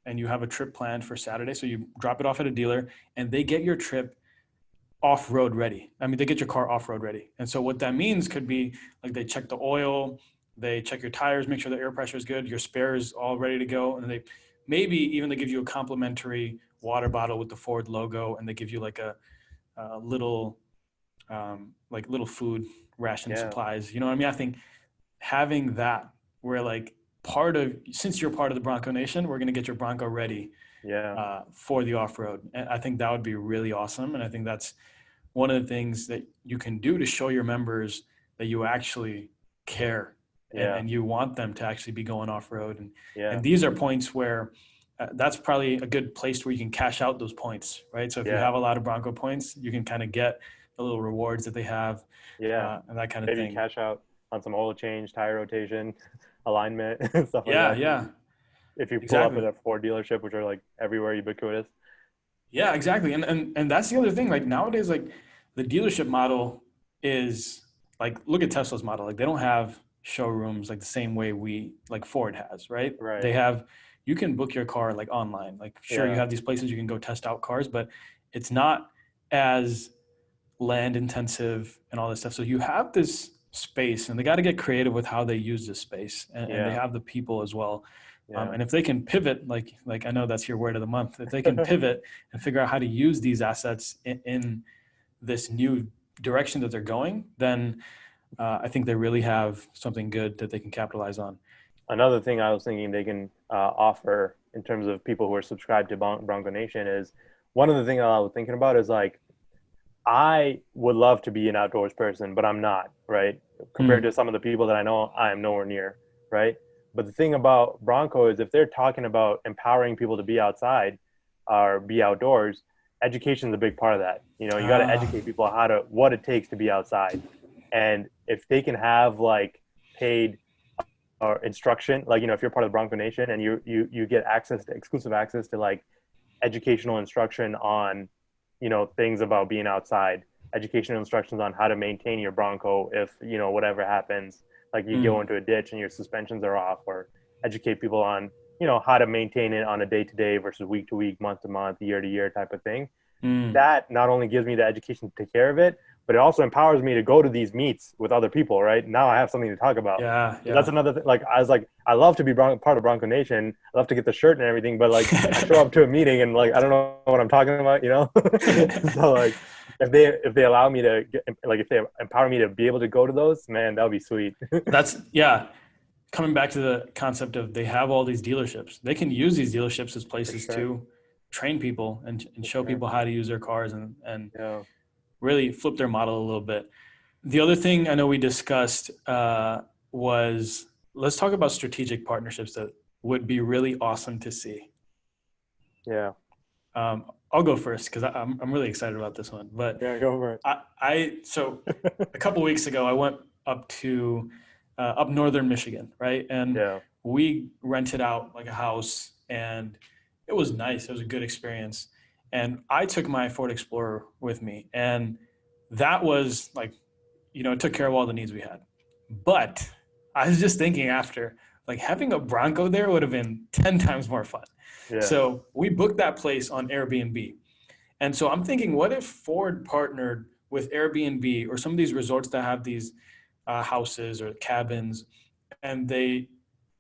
and you have a trip planned for Saturday. So you drop it off at a dealer and they get your trip off-road ready. I mean, they get your car off-road ready. And so what that means could be like they check the oil, they check your tires, make sure the air pressure is good, your spares all ready to go. And they give you a complimentary water bottle with the Ford logo, and they give you like a little food ration supplies. You know what I mean? I think having that, where like since you're part of the Bronco Nation, we're going to get your Bronco ready for the off-road. And I think that would be really awesome. And I think that's one of the things that you can do to show your members that you actually care and you want them to actually be going off-road. And these are points where that's probably a good place where you can cash out those points, right? So if you have a lot of Bronco points, you can kind of get the little rewards that they have and that kind of thing. Maybe cash out on some oil change, tire rotation, alignment, stuff like that. Yeah. If you pull up at a Ford dealership, which are like everywhere ubiquitous. Yeah, exactly. And that's the other thing. Like nowadays, like the dealership model is like, look at Tesla's model. Like they don't have showrooms like the same way like Ford has, right? Right. You can book your car like online. Like sure, you have these places you can go test out cars, but it's not as land intensive and all this stuff. So you have this space, and they got to get creative with how they use this space, and they have the people as well. And if they can pivot, like I know that's your word of the month, if they can pivot and figure out how to use these assets in this new direction that they're going, then I think they really have something good that they can capitalize on. Another thing I was thinking they can offer in terms of people who are subscribed to Bronco Nation is, one of the things I was thinking about is like, I would love to be an outdoors person, but I'm not, right? Compared to some of the people that I know, I am nowhere near, right? But the thing about Bronco is, if they're talking about empowering people to be outside or be outdoors, education is a big part of that. You got to educate people what it takes to be outside. And if they can have like paid or instruction, like, if you're part of the Bronco Nation and you get exclusive access to like educational instruction on, things about being outside, educational instructions on how to maintain your Bronco if, whatever happens, like you go into a ditch and your suspensions are off, or educate people on, how to maintain it on a day-to-day versus week-to-week, month-to-month, year-to-year type of thing. That not only gives me the education to take care of it, but it also empowers me to go to these meets with other people, right? Now I have something to talk about. Yeah. That's another thing. Like, I was like, I love to be part of Bronco Nation. I love to get the shirt and everything, but like I show up to a meeting and like, I don't know what I'm talking about, So like, if they allow me to if they empower me to be able to go to those, man, that would be sweet. Coming back to the concept of, they have all these dealerships. They can use these dealerships as places to train people and show people how to use their cars and really flip their model a little bit. The other thing I know we discussed was, let's talk about strategic partnerships that would be really awesome to see. Yeah. I'll go first because I'm really excited about this one. But yeah, go for it. So a couple of weeks ago, I went up to up northern Michigan, right? And we rented out like a house, and It was nice. It was a good experience. And I took my Ford Explorer with me, and that was like, it took care of all the needs we had. But I was just thinking after, like having a Bronco there would have been 10 times more fun. Yeah. So we booked that place on Airbnb. And so I'm thinking, what if Ford partnered with Airbnb or some of these resorts that have these houses or cabins, and they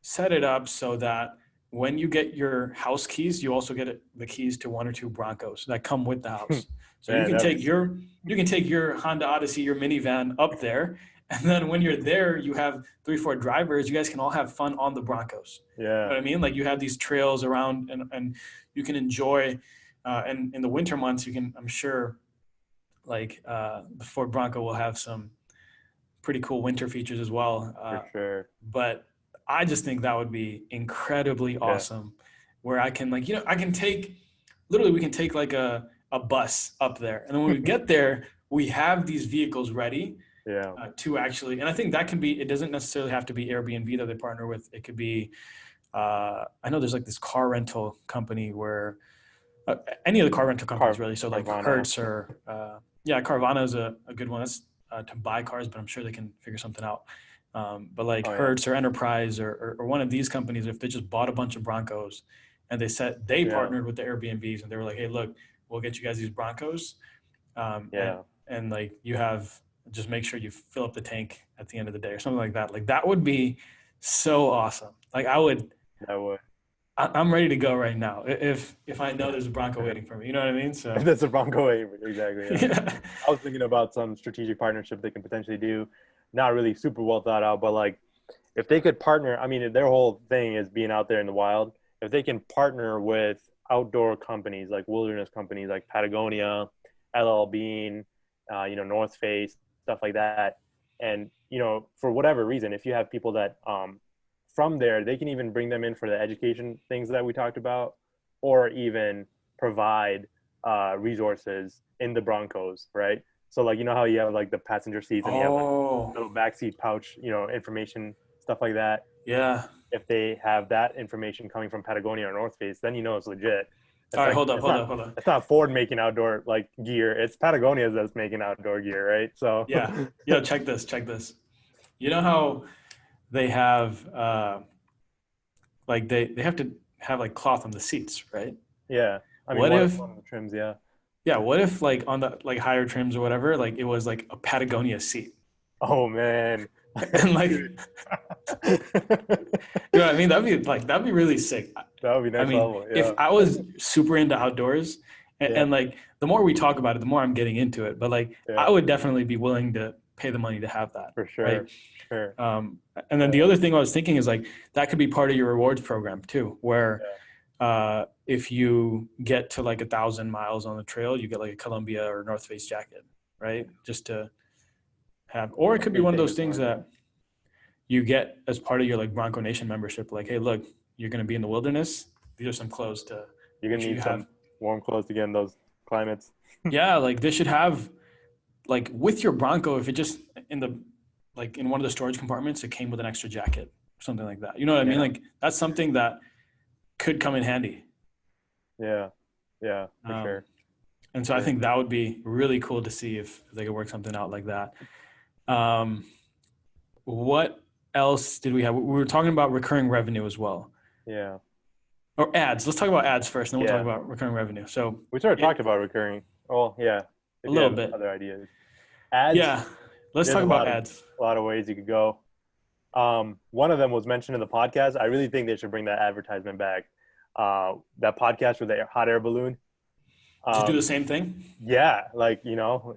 set it up so that when you get your house keys, you also get the keys to one or two Broncos that come with the house. So Man, you can take your Honda Odyssey, your minivan up there, and then when you're there, you have 3, 4 drivers. You guys can all have fun on the Broncos. You yeah. know what I mean? Like you have these trails around, and you can enjoy. And in the winter months, you can, I'm sure, like the Ford Bronco will have some pretty cool winter features as well. For sure. But I just think that would be incredibly Yeah. awesome, where I can I can take, literally we can take like a bus up there. And then when we get there, we have these vehicles ready Yeah. to actually, and I think that can be, it doesn't necessarily have to be Airbnb that they partner with. It could be, I know there's like this car rental company where any of the car rental companies really. So like Carvana. Hertz or, Carvana is a good one. That's to buy cars, but I'm sure they can figure something out. But like Hertz or Enterprise or one of these companies, if they just bought a bunch of Broncos and they partnered with the Airbnbs and they were like, hey, look, we'll get you guys these Broncos. And like you have, just make sure you fill up the tank at the end of the day or something like that. Like that would be so awesome. Like I'm ready to go right now. If I know there's a Bronco waiting for me, you know what I mean? So That's a Bronco waiting for you, exactly. Yeah. yeah. I was thinking about some strategic partnership they can potentially do. Not really super well thought out, but like if they could partner, I mean, their whole thing is being out there in the wild. If they can partner with outdoor companies like wilderness companies like Patagonia, LL Bean, North Face, stuff like that, and for whatever reason, if you have people that from there, they can even bring them in for the education things that we talked about, or even provide resources in the Broncos, right? So like, how you have like the passenger seats and you have like little backseat pouch, information, stuff like that. Yeah. If they have that information coming from Patagonia or North Face, then it's legit. It's All right, like, hold up. It's not Ford making outdoor like gear. It's Patagonia that's making outdoor gear, right? So Yeah. Yo, check this. You know how they have like they have to have like cloth on the seats, right? yeah. I mean, What one if of the trims, yeah. Yeah, what if like on the like higher trims or whatever, like it was like a Patagonia seat? Oh man. And like you know what I mean? That'd be really sick. That would be next level. Yeah. If I was super into outdoors and like the more we talk about it, the more I'm getting into it. But like I would definitely be willing to pay the money to have that. For sure. Right? Sure. And then the other thing I was thinking is like that could be part of your rewards program too, where if you get to like 1,000 miles on the trail, you get like a Columbia or North Face jacket, right? Just to have, or it could be one of those things that you get as part of your like Bronco Nation membership. Like, hey, look, you're going to be in the wilderness. These are some clothes to. You're going to need some warm clothes to get in those climates. Yeah, like they should have, like with your Bronco, if it just in one of the storage compartments, it came with an extra jacket or something like that. You know what I mean? Like that's something that could come in handy. Yeah, for sure. And so I think that would be really cool to see if they could work something out like that. What else did we have? We were talking about recurring revenue as well. Yeah. Or ads. Let's talk about ads first, and then we'll talk about recurring revenue. So we sort of talked about recurring. Oh, yeah. A little bit. Other ideas. Ads. Yeah. Let's talk about ads. A lot of ways you could go. One of them was mentioned in the podcast. I really think they should bring that advertisement back. That podcast with the hot air balloon. Just do the same thing? Yeah, like,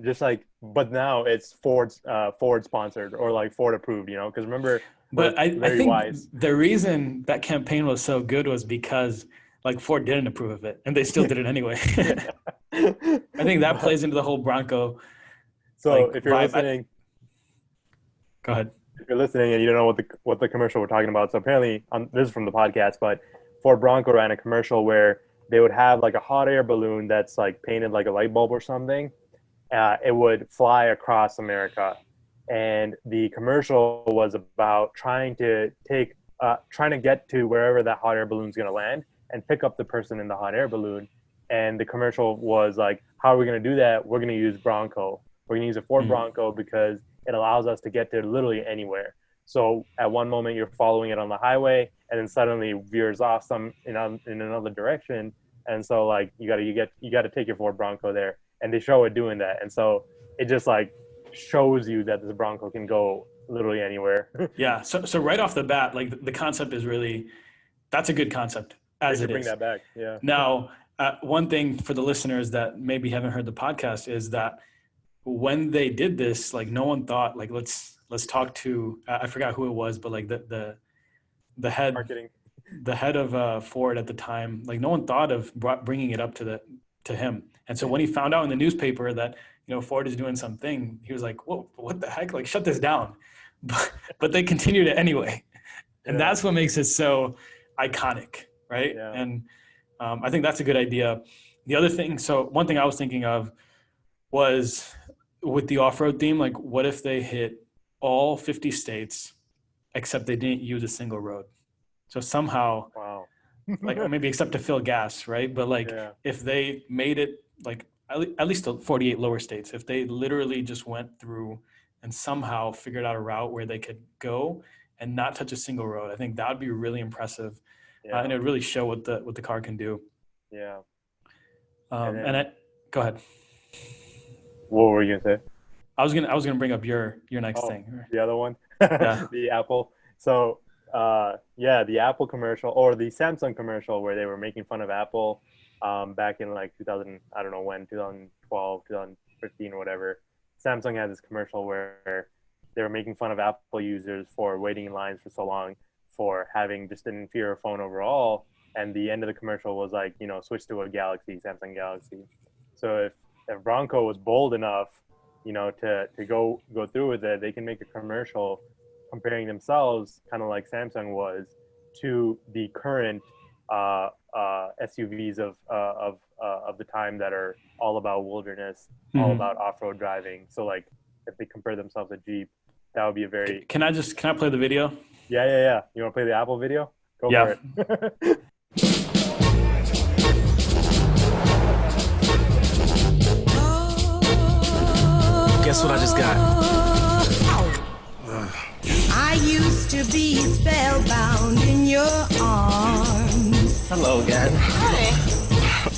just like, but now it's Ford sponsored or like Ford approved, because remember, but I think the reason that campaign was so good was because like Ford didn't approve of it and they still did it anyway. I think that plays into the whole Bronco. So if you're listening, go ahead. If you're listening and you don't know what the commercial we're talking about, so apparently this is from the podcast, but Ford Bronco ran a commercial where they would have like a hot air balloon that's like painted like a light bulb or something. It would fly across America. And the commercial was about trying to take trying to get to wherever that hot air balloon's going to land and pick up the person in the hot air balloon. And the commercial was like, how are we going to do that? We're going to use Bronco. We're going to use a Ford Bronco because it allows us to get to literally anywhere. So at one moment you're following it on the highway, and then suddenly veers off in another direction. And so like you got to take your Ford Bronco there, and they show it doing that. And so it just like shows you that this Bronco can go literally anywhere. Yeah. So right off the bat, like the concept is really, that's a good concept as it bring is. that back. Yeah. Now, one thing for the listeners that maybe haven't heard the podcast is that when they did this, like no one thought like, let's talk to, I forgot who it was, but like the head, Marketing. the head of Ford at the time, like no one thought of bringing it up to him. And so when he found out in the newspaper that, Ford is doing something, he was like, whoa, what the heck? Like shut this down. But they continued it anyway. And that's what makes it so iconic. Right. Yeah. And I think that's a good idea. The other thing, so one thing I was thinking of was with the off-road theme, like what if they hit all 50 states except they didn't use a single road? So somehow, wow. like maybe except to fill gas, right? But like if they made it like at least 48 lower states, if they literally just went through and somehow figured out a route where they could go and not touch a single road, I think that would be really impressive. And it would really show what the car can do. Yeah. Go ahead. What were you gonna say? I was gonna bring up your next thing. The other one, Yeah. The Apple. So the Apple commercial or the Samsung commercial where they were making fun of Apple back in like 2000, I don't know when, 2012, 2015 or whatever. Samsung had this commercial where they were making fun of Apple users for waiting in lines for so long for having just an inferior phone overall. And the end of the commercial was like, switch to a Galaxy, Samsung Galaxy. So if Bronco was bold enough, to go through with it, they can make a commercial comparing themselves, kind of like Samsung was, to the current SUVs of the time that are all about wilderness, all about off-road driving. So like if they compare themselves to Jeep, that would be a very... Can I play the video? Yeah. You want to play the Apple video? Go for it. Guess what I just got? I used to be spellbound in your arms. Hello again. Hi.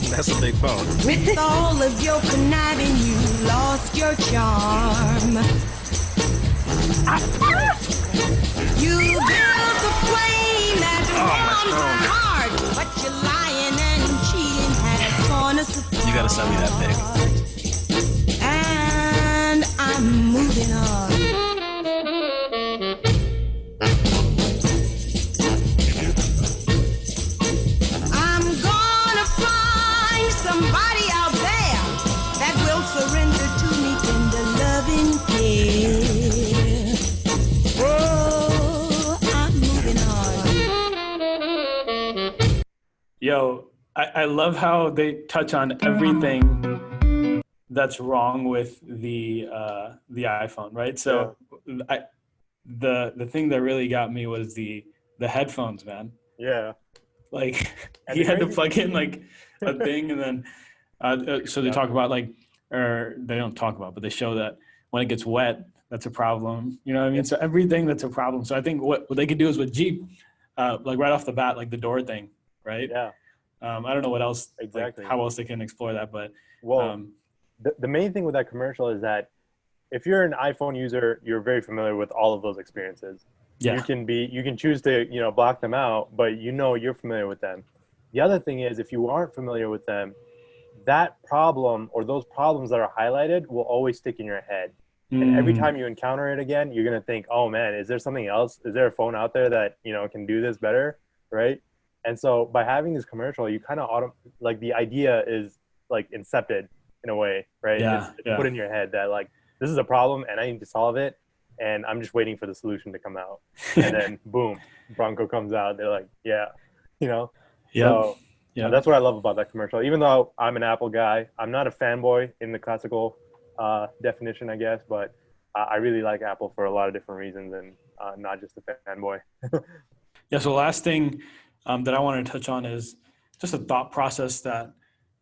That's a big phone. With all of your conniving, you lost your charm. You built a flame that warmed my heart, but your lying and cheating has torn us apart. You gotta send me that pic. And I'm moving on. I'm gonna find somebody out there that will surrender to me tender loving care. Oh, I'm moving on. Yo, I love how they touch on everything that's wrong with the iPhone, right? So the thing that really got me was the headphones, man. Yeah. Like he had to plug in like a thing, and then so they talk about like, or they don't talk about, but they show that when it gets wet, that's a problem. You know what I mean? So everything that's a problem. So I think what they could do is with Jeep, like right off the bat, like the door thing, right? Yeah. I don't know what else, exactly, like, how else they can explore that, but the main thing with that commercial is that if you're an iPhone user, you're very familiar with all of those experiences. Yeah. You can choose to, block them out, but you're familiar with them. The other thing is, if you aren't familiar with them, that problem or those problems that are highlighted will always stick in your head. And every time you encounter it again, you're going to think, oh man, is there something else? Is there a phone out there that, can do this better? Right. And so by having this commercial, you kind of like the idea is like incepted in a way, right? Yeah, it's put in your head that like, this is a problem and I need to solve it. And I'm just waiting for the solution to come out. And then boom, Bronco comes out. They're like, yeah. So that's what I love about that commercial. Even though I'm an Apple guy, I'm not a fanboy in the classical definition, I guess, but I really like Apple for a lot of different reasons and not just a fanboy. Yeah. So last thing that I wanted to touch on is just a thought process that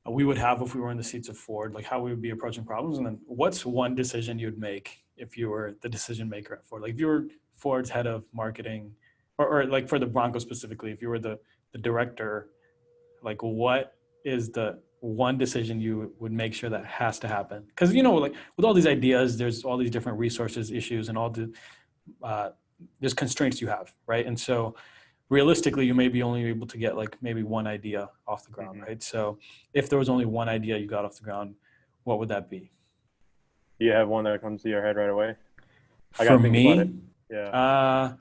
we would have if we were in the seats of Ford, like how we would be approaching problems. And then what's one decision you'd make if you were the decision maker at Ford? Like if you were Ford's head of marketing or like for the Bronco specifically, if you were the director, like what is the one decision you would make sure that has to happen? Because, you know, like with all these ideas, there's all these different resources, issues, and all the, uh, there's constraints you have, right? And so realistically, you may be only able to get like maybe one idea off the ground, right? So if there was only one idea you got off the ground, what would that be? Do you have one that comes to your head right away? I For gotta think about it. me, Yeah.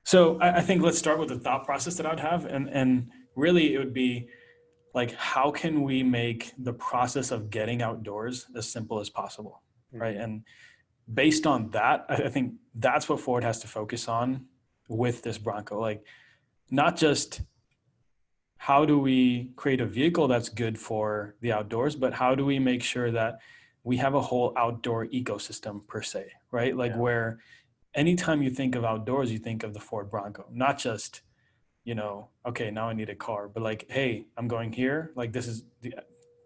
so I think let's start with the thought process that I'd have, and really it would be like how can we make the process of getting outdoors as simple as possible, right? And based on that, I think that's what Ford has to focus on with this Bronco. Like not just how do we create a vehicle that's good for the outdoors, but how do we make sure that we have a whole outdoor ecosystem per se, right? Like Yeah. where anytime you think of outdoors, you think of the Ford Bronco, not just, you know, okay, now I need a car, but like, hey, I'm going here. Like this is the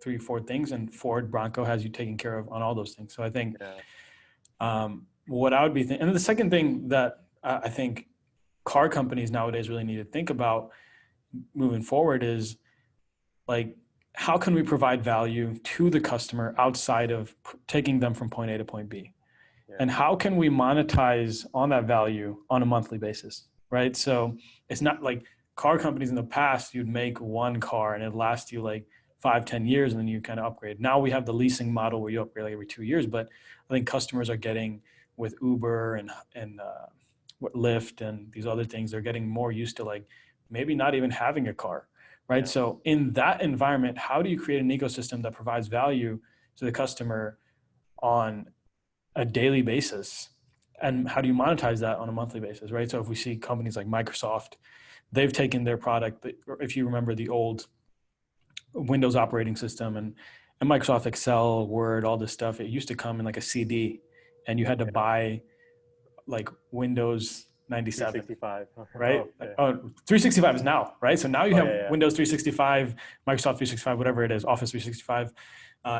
3, 4 things, and Ford Bronco has you taken care of on all those things. So I think Yeah. what I would be thinking, and the second thing that I think car companies nowadays really need to think about moving forward is like, how can we provide value to the customer outside of taking them from point A to point B? Yeah. And how can we monetize on that value on a monthly basis, right? So it's not like car companies in the past, you'd make one car and it lasts you like 5, 10 years, and then you kind of upgrade. Now we have the leasing model where you upgrade like every 2 years, but I think customers are getting with Uber and Lyft and these other things, they're getting more used to like maybe not even having a car, right? Yeah. So in that environment, how do you create an ecosystem that provides value to the customer on a daily basis? And how do you monetize that on a monthly basis, right? So if we see companies like Microsoft, they've taken their product, if you remember the old Windows operating system and Microsoft Excel, Word, all this stuff, it used to come in like a CD and you had to buy like Windows 97, 365. right? Oh, okay. Oh, 365 is now, right? So now you have yeah. Windows 365, Microsoft 365, whatever it is, Office 365,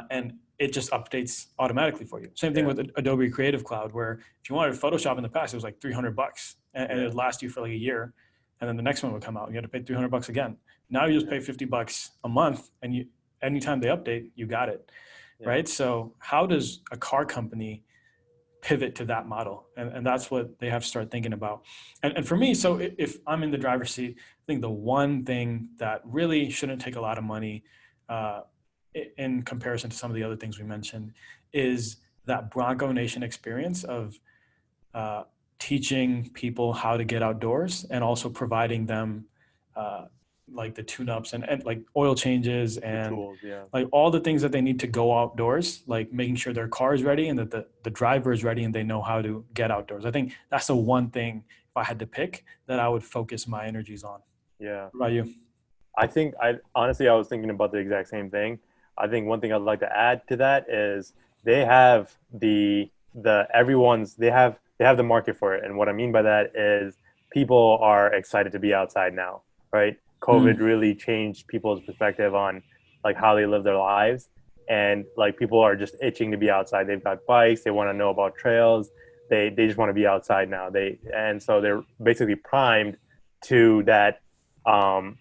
and it just updates automatically for you. Same thing with Adobe Creative Cloud, where if you wanted Photoshop in the past, it was like $300 and it would last you for like a year. And then the next one would come out and you had to pay $300 again. Now you just pay $50 a month and you, anytime they update, you got it, right? So how does a car company pivot to that model? And that's what they have to start thinking about. And for me, so if I'm in the driver's seat, I think the one thing that really shouldn't take a lot of money in comparison to some of the other things we mentioned is that Bronco Nation experience of teaching people how to get outdoors and also providing them like the tune-ups and like oil changes and tools, like all the things that they need to go outdoors, like making sure their car is ready and that the driver is ready and they know how to get outdoors. I think that's the one thing, if I had to pick, that I would focus my energies on. Yeah. What about you? I think I was thinking about the exact same thing. I think one thing I'd like to add to that is they have they have the market for it. And what I mean by that is people are excited to be outside now, right? COVID really changed people's perspective on like how they live their lives. And like people are just itching to be outside. They've got bikes. They want to know about trails. They just want to be outside now. And so they're basically primed to that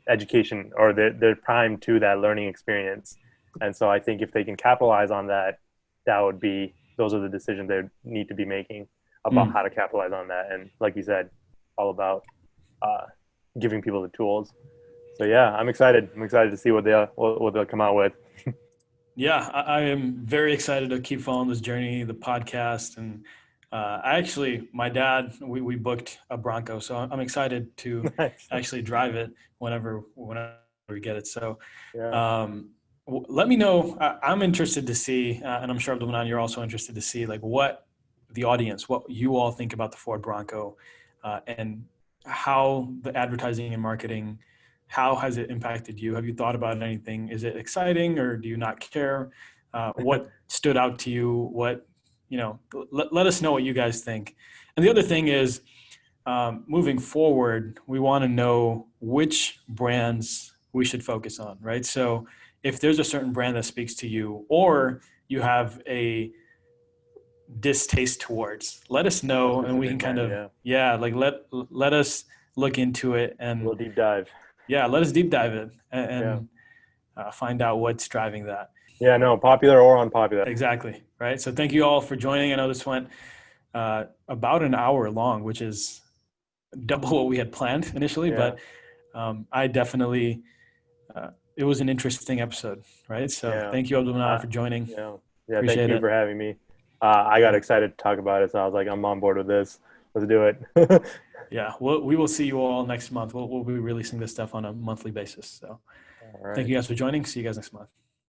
education, or they're primed to that learning experience. And so I think if they can capitalize on that, those are the decisions they need to be making about how to capitalize on that. And like you said, all about giving people the tools. So yeah, I'm excited. I'm excited to see what they'll come out with. Yeah, I am very excited to keep following this journey, the podcast. And my dad, we booked a Bronco, so I'm excited to Nice. actually drive it whenever we get it. So Yeah. let me know. I'm interested to see, and I'm sure Abdul Mannan, you're also interested to see like what the audience, what you all think about the Ford Bronco and how the advertising and marketing, how has it impacted you? Have you thought about anything? Is it exciting or do you not care? What stood out to you? What, let us know what you guys think. And the other thing is, moving forward, we want to know which brands we should focus on, right? So if there's a certain brand that speaks to you, or you have a distaste towards, let us know, and we can kind of, like let us look into it, A and little deep dive. let us deep dive it and find out what's driving that. Yeah, no, popular or unpopular. Exactly, right? So thank you all for joining. I know this went about an hour long, which is double what we had planned initially, but I definitely, it was an interesting episode, right? So thank you, Abdul Mannan, for joining. Thank you for having me. I got excited to talk about it, so I was like, I'm on board with this. Let's do it. Yeah, we will see you all next month. We'll be releasing this stuff on a monthly basis. So thank you guys for joining. See you guys next month.